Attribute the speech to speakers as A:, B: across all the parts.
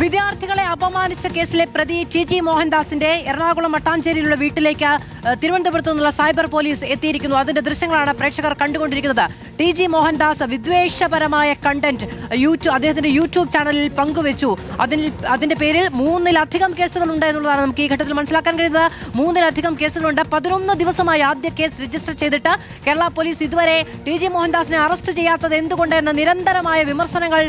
A: വിദ്യാർത്ഥികളെ അപമാനിച്ച കേസിലെ പ്രതി ടി മോഹൻദാസിന്റെ എറണാകുളം മട്ടാഞ്ചേരിയിലുള്ള വീട്ടിലേക്ക് തിരുവനന്തപുരത്തു നിന്നുള്ള സൈബർ പോലീസ് എത്തിയിരിക്കുന്നു. അതിന്റെ ദൃശ്യങ്ങളാണ് പ്രേക്ഷകർ കണ്ടുകൊണ്ടിരിക്കുന്നത്. ടി മോഹൻദാസ് വിദ്വേഷപരമായ കണ്ടന്റ് അദ്ദേഹത്തിന്റെ യൂട്യൂബ് ചാനലിൽ പങ്കുവച്ചു. അതിന്റെ പേരിൽ 3-ലധികം കേസുകളുണ്ട് എന്നുള്ളതാണ് നമുക്ക് ഈ ഘട്ടത്തിൽ മനസ്സിലാക്കാൻ കഴിയുന്നത്. 3-ലധികം കേസുകളുണ്ട്. 11 ദിവസമായി ആദ്യ കേസ് രജിസ്റ്റർ ചെയ്തിട്ട് കേരള പോലീസ് ഇതുവരെ ടി മോഹൻദാസിനെ അറസ്റ്റ് ചെയ്യാത്തത് എന്തുകൊണ്ട് എന്ന നിരന്തരമായ വിമർശനങ്ങൾ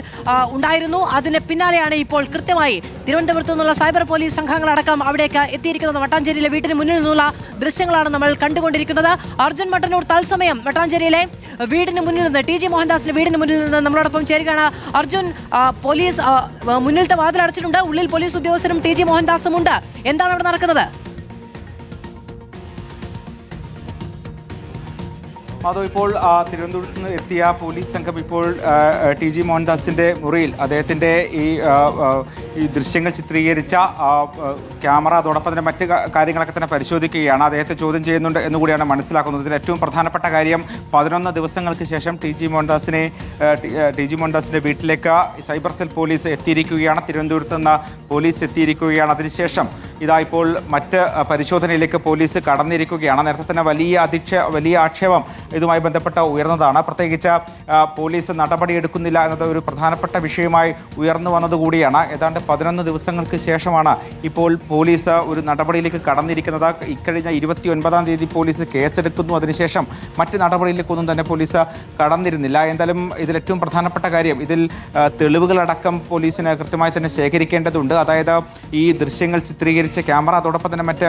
A: ഉണ്ടായിരുന്നു. അതിന് പിന്നാലെയാണ് ഇപ്പോൾ കൃത്യമായി തിരുവനന്തപുരത്തു നിന്നുള്ള സൈബർ പോലീസ് സംഘങ്ങളടക്കം അവിടേക്ക് എത്തിയിരിക്കുന്നത്. മട്ടാഞ്ചേരിയിലെ വീട്ടിന് മുന്നിൽ നിന്നുള്ള ദൃശ്യങ്ങളാണ് നമ്മൾ കണ്ടുകൊണ്ടിരിക്കുന്നത്. അർജുൻ മട്ടന്നൂർ തത്സമയം മട്ടാഞ്ചേരിയിലെ വീടിന് മുന്നിൽ നിന്ന് ടി മോഹൻദാസിന്റെ വീടിന് മുന്നിൽ നിന്ന് നമ്മളോടൊപ്പം ചേരുകയാണ്. അർജുൻ, പോലീസ് മുന്നിലത്തെ വാതിൽ അടച്ചിട്ടുണ്ട്. ഉള്ളിൽ പോലീസ് ഉദ്യോഗസ്ഥരും ടി മോഹൻദാസും ഉണ്ട്. എന്താണ് അവിടെ നടക്കുന്നത്?
B: അതോ ഇപ്പോൾ തിരുവനന്തപുരത്ത് നിന്ന് എത്തിയ പോലീസ് സംഘം ഇപ്പോൾ ടി മോഹൻദാസിന്റെ മുറിയിൽ അദ്ദേഹത്തിന്റെ ഈ ദൃശ്യങ്ങൾ ചിത്രീകരിച്ച ക്യാമറ അതോടൊപ്പം തന്നെ മറ്റ് കാര്യങ്ങളൊക്കെ തന്നെ പരിശോധിക്കുകയാണ്. അദ്ദേഹത്തെ ചോദ്യം ചെയ്യുന്നുണ്ട് എന്നുകൂടിയാണ് മനസ്സിലാക്കുന്നത്. ഇതിൽ ഏറ്റവും പ്രധാനപ്പെട്ട കാര്യം 11 ദിവസങ്ങൾക്ക് ശേഷം ടി മോഹൻദാസിന്റെ വീട്ടിലേക്ക് സൈബർ സെൽ പോലീസ് എത്തിയിരിക്കുകയാണ്. തിരുവനന്തപുരത്ത് നിന്ന് പോലീസ് എത്തിയിരിക്കുകയാണ്. അതിനുശേഷം ഇതാ ഇപ്പോൾ മറ്റ് പരിശോധനയിലേക്ക് പോലീസ് കടന്നിരിക്കുകയാണ്. നേരത്തെ തന്നെ വലിയ ആക്ഷേപം ഇതുമായി ബന്ധപ്പെട്ട ഉയർന്നതാണ്. പ്രത്യേകിച്ച് പോലീസ് നടപടിയെടുക്കുന്നില്ല എന്നത് ഒരു പ്രധാനപ്പെട്ട വിഷയമായി ഉയർന്നു വന്നതുകൂടിയാണ്. ഏതാണ്ട് 11 ദിവസങ്ങൾക്ക് ശേഷമാണ് ഇപ്പോൾ പോലീസ് ഒരു നടപടിയിലേക്ക് കടന്നിരിക്കുന്നത്. ഇക്കഴിഞ്ഞ 29-ാം തീയതി പോലീസ് കേസെടുക്കുന്നു. അതിനുശേഷം മറ്റ് നടപടിയിലേക്കൊന്നും തന്നെ പോലീസ് കടന്നിരുന്നില്ല. എന്തായാലും ഇതിൽ ഏറ്റവും പ്രധാനപ്പെട്ട കാര്യം ഇതിൽ തെളിവുകളടക്കം പോലീസിന് കൃത്യമായി തന്നെ ശേഖരിക്കേണ്ടതുണ്ട്. അതായത് ഈ ദൃശ്യങ്ങൾ ചിത്രീകരിച്ച ക്യാമറ അതോടൊപ്പം തന്നെ മറ്റ്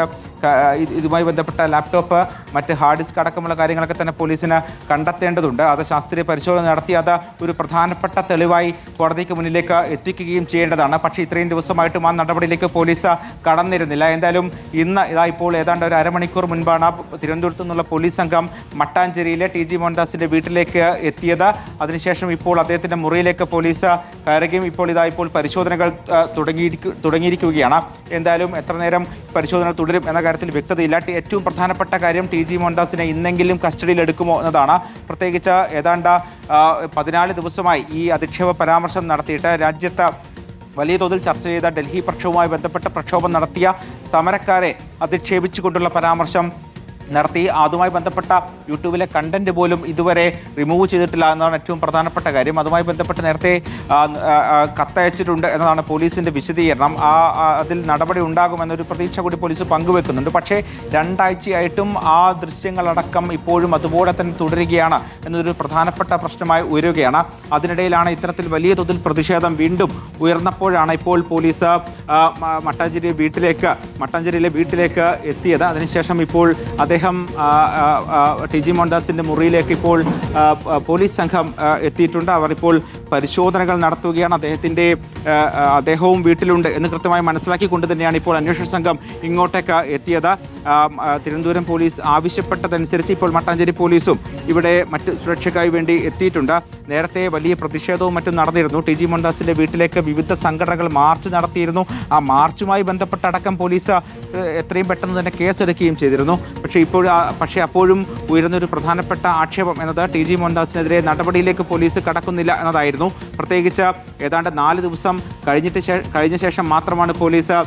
B: ഇതുമായി ബന്ധപ്പെട്ട ലാപ്ടോപ്പ് മറ്റ് ഹാർഡ് ഡിസ്ക് അടക്കമുള്ള കാര്യങ്ങളൊക്കെ തന്നെ പോലീസിന് കണ്ടെത്തേണ്ടതുണ്ട്. അത് ശാസ്ത്രീയ പരിശോധന നടത്തി അത് ഒരു പ്രധാനപ്പെട്ട തെളിവായി കോടതിക്ക് മുന്നിലേക്ക് എത്തിക്കുകയും ചെയ്യേണ്ടതാണ്. പക്ഷേ ഇത്രയും ദിവസമായിട്ടും ആ നടപടിയിലേക്ക് പോലീസ് കടന്നിരുന്നില്ല. എന്തായാലും ഇന്ന് ഇപ്പോൾ ഏതാണ്ട് ഒരു അരമണിക്കൂർ മുൻപാണ് തിരുവനന്തപുരത്തു നിന്നുള്ള പോലീസ് സംഘം മട്ടാഞ്ചേരിയിലെ ടി മോഹൻദാസിന്റെ വീട്ടിലേക്ക് എത്തിയത്. അതിനുശേഷം ഇപ്പോൾ അദ്ദേഹത്തിന്റെ മുറിയിലേക്ക് പോലീസ് കയറുകയും ഇപ്പോൾ പരിശോധനകൾ തുടങ്ങിയിരിക്കുകയാണ്. എന്തായാലും എത്ര നേരം പരിശോധന തുടരും എന്ന കാര്യത്തിൽ വ്യക്തതയില്ല. ഏറ്റവും പ്രധാനപ്പെട്ട കാര്യം ടി മോഹൻദാസിനെ ഇന്നെങ്കിലും കസ്റ്റഡിയിൽ എടുക്കുമോ എന്നതാണ്. പ്രത്യേകിച്ച് ഏതാണ്ട് 14 ദിവസമായി ഈ അധിക്ഷേപ പരാമർശം നടത്തിയിട്ട് രാജ്യത്ത് വലിയ തോതിൽ ചർച്ച ചെയ്ത ഡൽഹി പ്രക്ഷോഭവുമായി ബന്ധപ്പെട്ട പ്രക്ഷോഭം നടത്തിയ സമരക്കാരെ അധിക്ഷേപിച്ചുകൊണ്ടുള്ള പരാമർശം നടത്തി. അതുമായി ബന്ധപ്പെട്ട യൂട്യൂബിലെ കണ്ടന്റ് പോലും ഇതുവരെ റിമൂവ് ചെയ്തിട്ടില്ല എന്നതാണ് ഏറ്റവും പ്രധാനപ്പെട്ട കാര്യം. അതുമായി ബന്ധപ്പെട്ട് നേരത്തെ കത്തയച്ചിട്ടുണ്ട് എന്നതാണ് പോലീസിന്റെ വിശദീകരണം. അതിൽ നടപടി ഉണ്ടാകുമെന്നൊരു പ്രതീക്ഷ കൂടി പോലീസ് പങ്കുവെക്കുന്നുണ്ട്. പക്ഷേ 2 ആഴ്ചയായിട്ടും ആ ദൃശ്യങ്ങളടക്കം ഇപ്പോഴും അതുപോലെ തന്നെ തുടരുകയാണ് എന്നൊരു പ്രധാനപ്പെട്ട പ്രശ്നമായി ഉയരുകയാണ്. അതിനിടയിലാണ് ഇത്തരത്തിൽ വലിയ തോതിൽ പ്രതിഷേധം വീണ്ടും ഉയർന്നപ്പോഴാണ് ഇപ്പോൾ പോലീസ് മട്ടാഞ്ചേരിയിലെ വീട്ടിലേക്ക് എത്തിയത്. അതിനുശേഷം ഇപ്പോൾ അദ്ദേഹം ടി മോഹൻദാസിന്റെ മുറിയിലേക്ക് ഇപ്പോൾ പോലീസ് സംഘം എത്തിയിട്ടുണ്ട്. അവർ ഇപ്പോൾ പരിശോധനകൾ നടത്തുകയാണ്. അദ്ദേഹവും വീട്ടിലുണ്ട് എന്ന് കൃത്യമായി മനസ്സിലാക്കിക്കൊണ്ട് തന്നെയാണ് ഇപ്പോൾ അന്വേഷണ സംഘം ഇങ്ങോട്ടേക്ക് എത്തിയത്. തിരുവനന്തപുരം പോലീസ് ആവശ്യപ്പെട്ടതനുസരിച്ച് ഇപ്പോൾ മട്ടാഞ്ചേരി പോലീസും ഇവിടെ മറ്റ് സുരക്ഷയ്ക്കായി വേണ്ടി എത്തിയിട്ടുണ്ട്. നേരത്തെ വലിയ പ്രതിഷേധവും മറ്റും നടന്നിരുന്നു. ടി മോഹൻദാസിന്റെ വീട്ടിലേക്ക് വിവിധ സംഘടനകൾ മാർച്ച് നടത്തിയിരുന്നു. ആ മാർച്ചുമായി ബന്ധപ്പെട്ടടക്കം പോലീസ് എത്രയും പെട്ടെന്ന് തന്നെ കേസെടുക്കുകയും ചെയ്തിരുന്നു. പക്ഷേ അപ്പോഴും ഉയർന്നൊരു പ്രധാനപ്പെട്ട ആക്ഷേപം എന്നത് ടി മോഹൻദാസിനെതിരെ നടപടിയിലേക്ക് പോലീസ് കടക്കുന്നില്ല എന്നതായിരുന്നു. പ്രത്യേകിച്ച് ഏതാണ്ട് 4 ദിവസം കഴിഞ്ഞ ശേഷം മാത്രമാണ് പോലീസ്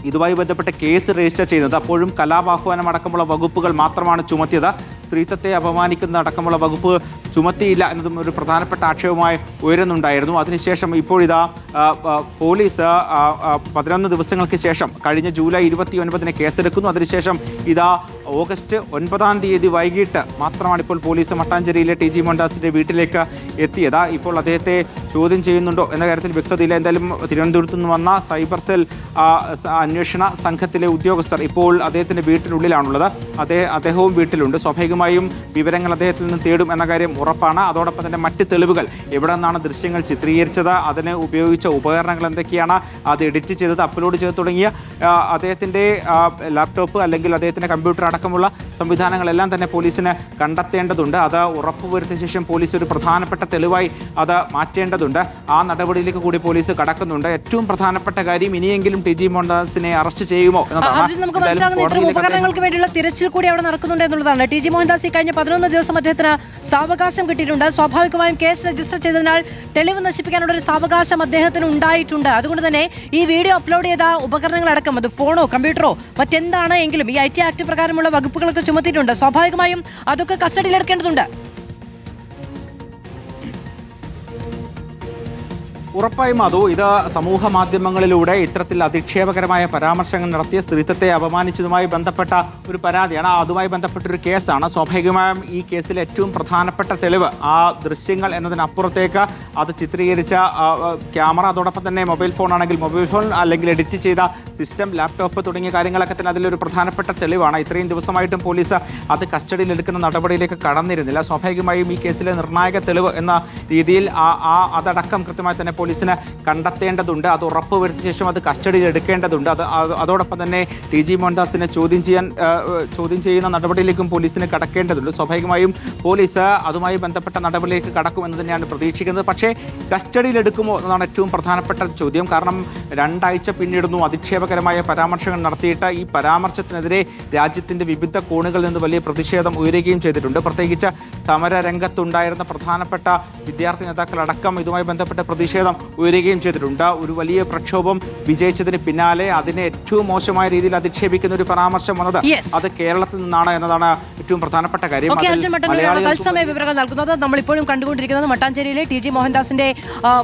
B: ഇതുമായി ബന്ധപ്പെട്ട് കേസ് രജിസ്റ്റർ ചെയ്യുന്നത്. അപ്പോഴും കലാപാഹ്വാനം അടക്കമുള്ള വകുപ്പുകൾ മാത്രമാണ് ചുമത്തിയത്. സ്ത്രീത്വത്തെ അപമാനിക്കുന്ന അടക്കമുള്ള വകുപ്പ് ചുമത്തിയില്ല എന്നതും ഒരു പ്രധാനപ്പെട്ട ആക്ഷേപമായി ഉയരുന്നുണ്ടായിരുന്നു. അതിനുശേഷം ഇപ്പോഴിതാ പോലീസ് 11 ദിവസങ്ങൾക്ക് ശേഷം കഴിഞ്ഞ ജൂലൈ 29-ന് കേസെടുക്കുന്നു. അതിനുശേഷം ഇതാ ഓഗസ്റ്റ് 9-ാം തീയതി വൈകിട്ട് മാത്രമാണ് ഇപ്പോൾ പോലീസ് മട്ടാഞ്ചേരിയിലെ ടി മോഹൻദാസിന്റെ വീട്ടിലേക്ക് എത്തിയത്. ഇപ്പോൾ അദ്ദേഹത്തെ ചോദ്യം ചെയ്യുന്നുണ്ടോ എന്ന കാര്യത്തിൽ വ്യക്തതയില്ല. എന്തായാലും തിരുവനന്തപുരത്ത് നിന്ന് വന്ന സൈബർ സെൽ അന്വേഷണ സംഘത്തിലെ ഉദ്യോഗസ്ഥർ ഇപ്പോൾ അദ്ദേഹത്തിന്റെ വീട്ടിനുള്ളിലാണുള്ളത്. അദ്ദേഹവും വീട്ടിലുണ്ട്. സ്വാഭാവികമായും വിവരങ്ങൾ അദ്ദേഹത്തിൽ നിന്ന് തേടും എന്ന കാര്യം ഉറപ്പാണ്. അതോടൊപ്പം തന്നെ മറ്റ് തെളിവുകൾ എവിടെ നിന്നാണ് ദൃശ്യങ്ങൾ ചിത്രീകരിച്ചത്, അതിന് ഉപയോഗിച്ച ഉപകരണങ്ങൾ എന്തൊക്കെയാണ്, അത് എഡിറ്റ് ചെയ്തത്, അപ്ലോഡ് ചെയ്ത് തുടങ്ങിയ അദ്ദേഹത്തിന്റെ ലാപ്ടോപ്പ് അല്ലെങ്കിൽ അദ്ദേഹത്തിന്റെ കമ്പ്യൂട്ടർ അടക്കമുള്ള സംവിധാനങ്ങളെല്ലാം തന്നെ പോലീസിന് കണ്ടെത്തേണ്ടതുണ്ട്. അത് ഉറപ്പുവരുത്തിയ ശേഷം പോലീസ് ഒരു പ്രധാനപ്പെട്ട തെളിവായി അത് മാറ്റേണ്ടതുണ്ട്. ആ നടപടിയിലേക്ക് കൂടി പോലീസ് കടക്കുന്നുണ്ട്. ഏറ്റവും പ്രധാനപ്പെട്ട കാര്യം ഇനിയെങ്കിലും ടി.ജി. മോഹൻദാസിനെ അറസ്റ്റ് ചെയ്യുമോ
A: നമുക്ക് മനസ്സിലാകുന്ന ഇത്തരം ഉപകരണങ്ങൾക്ക് വേണ്ടിയുള്ള തിരച്ചിൽ കൂടി അവിടെ നടക്കുന്നുണ്ട് എന്നുള്ളതാണ്. ടി.ജി. മോഹൻദാസ് ഈ കഴിഞ്ഞ 11 ദിവസം അദ്ദേഹത്തിന് സാവകാശം കിട്ടിയിട്ടുണ്ട്. സ്വാഭാവികമായും കേസ് രജിസ്റ്റർ ചെയ്തതിനാൽ തെളിവ് നശിപ്പിക്കാനുള്ള ഒരു സാവകാശം അദ്ദേഹത്തിന് ഉണ്ടായിട്ടുണ്ട്. അതുകൊണ്ട് തന്നെ ഈ വീഡിയോ അപ്ലോഡ് ചെയ്ത ഉപകരണങ്ങളടക്കം, അത് ഫോണോ കമ്പ്യൂട്ടറോ മറ്റെന്താണ് എങ്കിലും ഈ IT ആക്ട് പ്രകാരമുള്ള വകുപ്പുകളൊക്കെ ചുമത്തിയിട്ടുണ്ട്. സ്വാഭാവികമായും അതൊക്കെ കസ്റ്റഡിയിലെടുക്കേണ്ടതുണ്ട്.
B: ഉറപ്പായും അതോ ഇത് സമൂഹ മാധ്യമങ്ങളിലൂടെ ഇത്തരത്തിൽ അധിക്ഷേപകരമായ പരാമർശങ്ങൾ നടത്തിയ സ്ത്രീത്വത്തെ അപമാനിച്ചതുമായി ബന്ധപ്പെട്ട ഒരു പരാതിയാണ്. അതുമായി ബന്ധപ്പെട്ടൊരു കേസാണ്. സ്വാഭാവികമായും ഈ കേസിലെ ഏറ്റവും പ്രധാനപ്പെട്ട തെളിവ് ആ ദൃശ്യങ്ങൾ എന്നതിനപ്പുറത്തേക്ക് അത് ചിത്രീകരിച്ച ക്യാമറ, അതോടൊപ്പം തന്നെ മൊബൈൽ ഫോൺ ആണെങ്കിൽ മൊബൈൽ ഫോൺ, അല്ലെങ്കിൽ എഡിറ്റ് ചെയ്ത സിസ്റ്റം, ലാപ്ടോപ്പ് തുടങ്ങിയ കാര്യങ്ങളൊക്കെ തന്നെ അതിലൊരു പ്രധാനപ്പെട്ട തെളിവാണ്. ഇത്രയും ദിവസമായിട്ടും പോലീസ് അത് കസ്റ്റഡിയിലെടുക്കുന്ന നടപടിയിലേക്ക് കടന്നിരുന്നില്ല. സ്വാഭാവികമായും ഈ കേസിലെ നിർണായക തെളിവ് എന്ന രീതിയിൽ അതടക്കം കൃത്യമായി തന്നെ പോലീസിന് കണ്ടെത്തേണ്ടതുണ്ട്. അത് ഉറപ്പുവരുത്തിയ ശേഷം അത് കസ്റ്റഡിയിൽ എടുക്കേണ്ടതുണ്ട്. അതോടൊപ്പം തന്നെ ടി.ജി. മോഹൻദാസിനെ ചോദ്യം ചെയ്യുന്ന നടപടിയിലേക്കും പോലീസിന് കടക്കേണ്ടതുണ്ട്. സ്വാഭാവികമായും പോലീസ് അതുമായി ബന്ധപ്പെട്ട നടപടിയിലേക്ക് കടക്കുമെന്ന് തന്നെയാണ് പ്രതീക്ഷിക്കുന്നത്. പക്ഷേ കസ്റ്റഡിയിലെടുക്കുമോ എന്നതാണ് ഏറ്റവും പ്രധാനപ്പെട്ട ചോദ്യം. കാരണം 2 ആഴ്ച പിന്നിടുന്നു അധിക്ഷേപകരമായ പരാമർശങ്ങൾ നടത്തിയിട്ട്. ഈ പരാമർശത്തിനെതിരെ രാജ്യത്തിന്റെ വിവിധ കോണുകളിൽ നിന്ന് വലിയ പ്രതിഷേധം ഉയരുകയും ചെയ്തിട്ടുണ്ട്. പ്രത്യേകിച്ച് സമരരംഗത്തുണ്ടായിരുന്ന പ്രധാനപ്പെട്ട വിദ്യാർത്ഥി നേതാക്കളടക്കം ഇതുമായി ബന്ധപ്പെട്ട പ്രതിഷേധം ഉയരുകയും ചെയ്തിട്ടുണ്ട്. ഒരു വലിയ പ്രക്ഷോഭം വിജയിച്ചതിന് പിന്നാലെ അതിനെ ഏറ്റവും മോശമായ രീതിയിൽ അധിക്ഷേപിക്കുന്ന ഒരു പരാമർശം വന്നത് അത് കേരളത്തിൽ നിന്നാണ് എന്നതാണ് ഏറ്റവും പ്രധാനപ്പെട്ട കാര്യം.
A: തത്സമയ വിവരങ്ങൾ നൽകുന്നത് നമ്മളിപ്പോഴും കണ്ടുകൊണ്ടിരിക്കുന്നത് മട്ടാഞ്ചേരിയിലെ ടി.ജി. മോഹൻദാസിന്റെ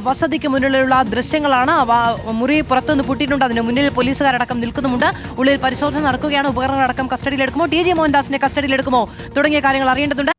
A: വസതിക്ക് മുന്നിലുള്ള ദൃശ്യങ്ങളാണ്. മുറി പുറത്തുനിന്ന് പൂട്ടിയിട്ടുണ്ട്. അതിന് മുന്നിൽ പോലീസുകാരടക്കം നിൽക്കുന്നുമുണ്ട്. ഉള്ളിൽ പരിശോധന നടക്കുകയാണ്. ഉപകരണങ്ങളടക്കം കസ്റ്റഡിയിലെടുക്കുമോ, ടി.ജി. മോഹൻദാസിനെ കസ്റ്റഡിയിലെടുക്കുമോ തുടങ്ങിയ കാര്യങ്ങൾ അറിയേണ്ടതുണ്ട്.